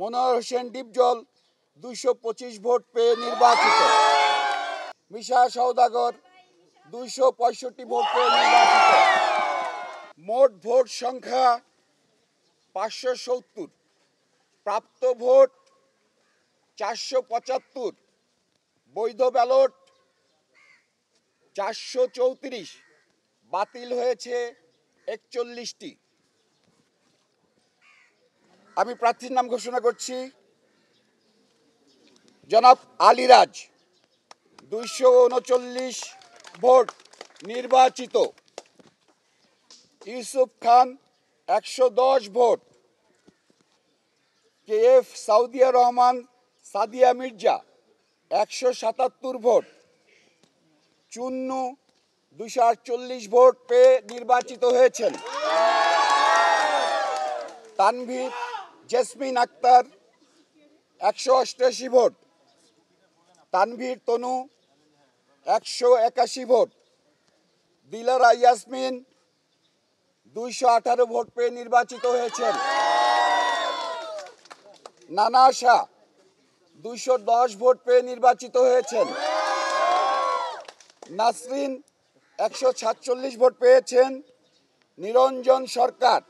মনোহর Hossain Dipjol 225 vote পেয়ে নির্বাচিত। মিশা সওদাগর 265 vote পেয়ে নির্বাচিত। মোট ভোট সংখ্যা 570, প্রাপ্ত ভোট 475, বৈধ ব্যালট 434, বাতিল হয়েছে 41টি। আমি প্রার্থীর নাম ঘোষণা করছি। জনাব আলীরাজ 239 ভোট নির্বাচিত। Yusuf Khan 110 vote. KF Saudia Rahman Sadia Mirza 177 vote. Chunnu 248 vote পেয়ে নির্বাচিত হয়েছেন। Tanvir Jesmin Akter 188 vote. Tanvir Tonu 181 vote. Dilara Yasmin 218 vote পেয়ে নির্বাচিত হয়েছেন। নানা আশা 210 ভোট পেয়ে নির্বাচিত হয়েছেন। নাসরিন 146 ভোট পেয়েছেন। নিরঞ্জন সরকার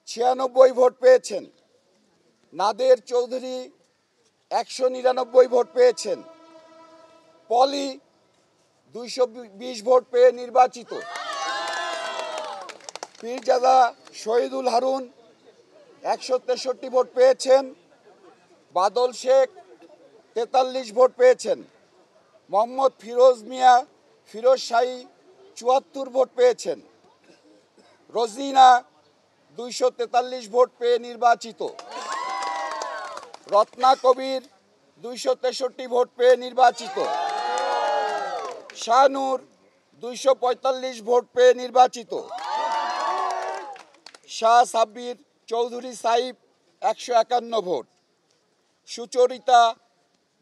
96 ভোট পেয়েছেন। নাদের চৌধুরী 199 ভোট পেয়েছেন। পলি 220 ভোট পেয়ে নির্বাচিত। পীরজাদা শহীদুল হারুন 163 ভোট পেয়েছেন। বাদল শেখ 43 ভোট পেয়েছেন। মোহাম্মদ ফিরোজ মিয়া ফিরোজ শাহী 74 ভোট পেয়েছেন। রোজিনা 243 ভোট পেয়ে নির্বাচিত। রত্না কবির 263 ভোট পেয়ে নির্বাচিত। শাহনূর 245 ভোট পেয়ে নির্বাচিত। শাহ সাব্বির চৌধুরী সাইব 151 ভোট। সুচরিতা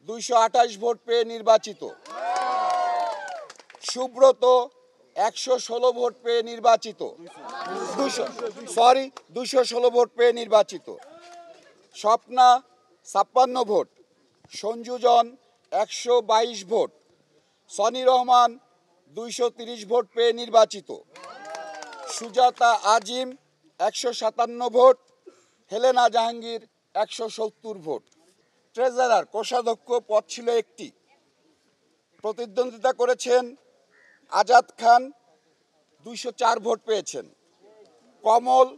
228 ভোট পেয়ে নির্বাচিত। সুব্রত 116 ভোট পেয়ে নির্বাচিত। 216 ভোট পেয়ে নির্বাচিত। স্বপ্না 56 ভোট। সঞ্জুজন 122 ভোট। সনি রহমান 230 ভোট পেয়ে নির্বাচিত। Sujata Azim 157 vote. Helena Jahangir 170 vote. Treasurer কোষাধ্যক্ষ পদ ছিল একটি। প্রতিদ্বন্দ্বিতা করেছেন আজাদ খান 204 ভোট পেয়েছেন। কমল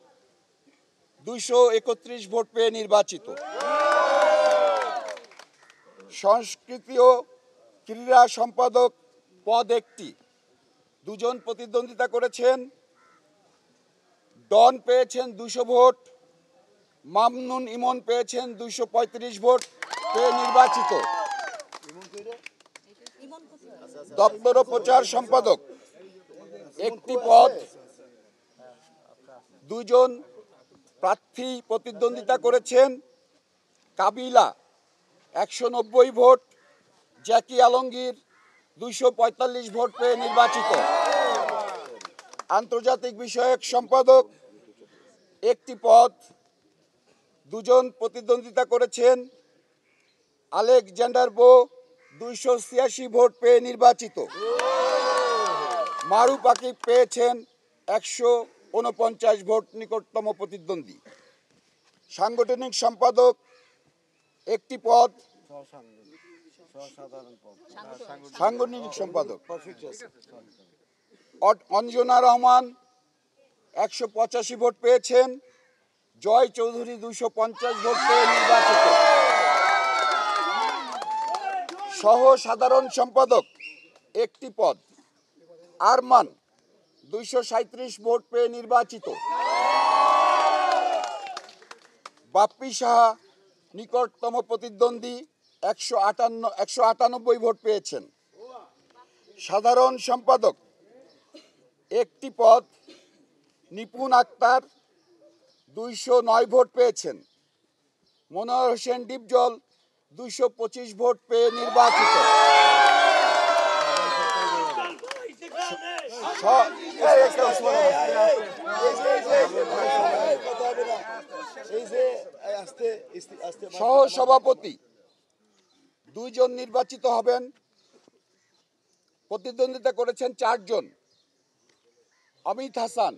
231 ভোট পেয়ে নির্বাচিত। সংস্কৃতি ও ক্রীড়া সম্পাদক পদ একটি। দুজন প্রতিদ্বন্দ্বিতা করেছেন। ডন পেয়েছেন 200 ভোট। মামনুন ইমন পেয়েছেন 235 ভোট পেয়ে নির্বাচিত। দপ্তর ও প্রচার সম্পাদক একটি পদ। দুজন প্রার্থী প্রতিদ্বন্দ্বিতা করেছেন। কাবিলা 190 ভোট। জ্যাকি আলমগীর 245 ভোট পেয়ে নির্বাচিত। আন্তর্জাতিক বিষয়ক সম্পাদক একটি পদ। দুজন প্রতিদ্বন্দ্বিতা করেছেন। আলেকজান্ডার বো 286 ভোট পেয়ে নির্বাচিত। মারুফ আকিব পেয়েছেন 149 ভোট, নিকটতম প্রতিদ্বন্দ্বী। সাংগঠনিক সম্পাদক একটি পদ। সাংগঠনিক সম্পাদক অঞ্জনা রহমান 185 ভোট পেয়েছেন। জয় চৌধুরী 250 ভোট পেয়ে নির্বাচিত। সহ সাধারণ সম্পাদক একটি পদ। আরমান 237 ভোট পেয়ে নির্বাচিত। বাপ্পি সাহা নিকটতম প্রতিদ্বন্দ্বী 198 ভোট পেয়েছেন। সাধারণ সম্পাদক একটি পদ। নিপুণ আক্তার 209 ভোট পেয়েছেন। মনোহর হোসেন ডিপজল 225 ভোট পেয়ে নির্বাচিত। এই যে সহ সভাপতি 2 জন নির্বাচিত হবেন। প্রতিদ্বন্দ্বিতা করেছেন 4 জন। অমিত হাসান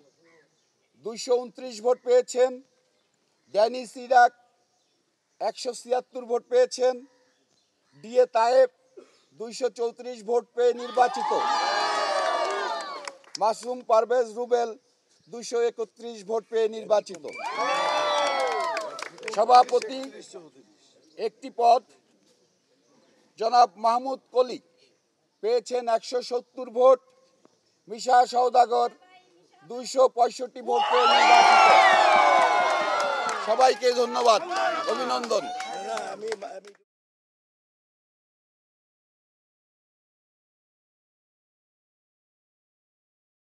229 ভোট পেয়েছেন। ড্যানিস ইরাক 176 ভোট পেয়েছেন। ডিএ তায়েব 234 ভোট পেয়ে নির্বাচিত। মাসুম পারভেজ রুবেল 231 ভোট পেয়ে নির্বাচিত। সভাপতি একটি পদ, জনাব মাহমুদ কলিক পেয়েছেন 170 ভোট। মিশা সওদাগর 265 ভোট পেয়ে নির্বাচিত। সবাইকে ধন্যবাদ, অভিনন্দন।